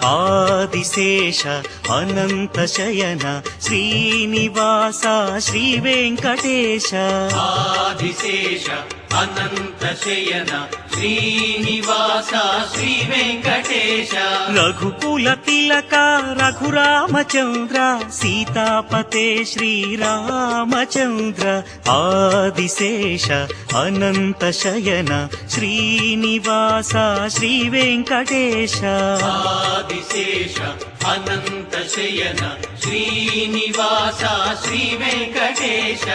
ఆదిశేష అనంత శయన శ్రీనివాస శ్రీ వెంకటేశ ఆదిశేష అనంత శయన శ్రీనివాస శ్రీ వెంకటేశ రఘుకుల తిలక రఘురామచంద్ర సీతాపతే శ్రీరామచంద్ర ఆదిశేష అనంత శయన శ్రీనివాస శ్రీ వెంకటేశ ఆదిశేష అనంత శయన శ్రీనివాస శ్రీ వెంకటేశ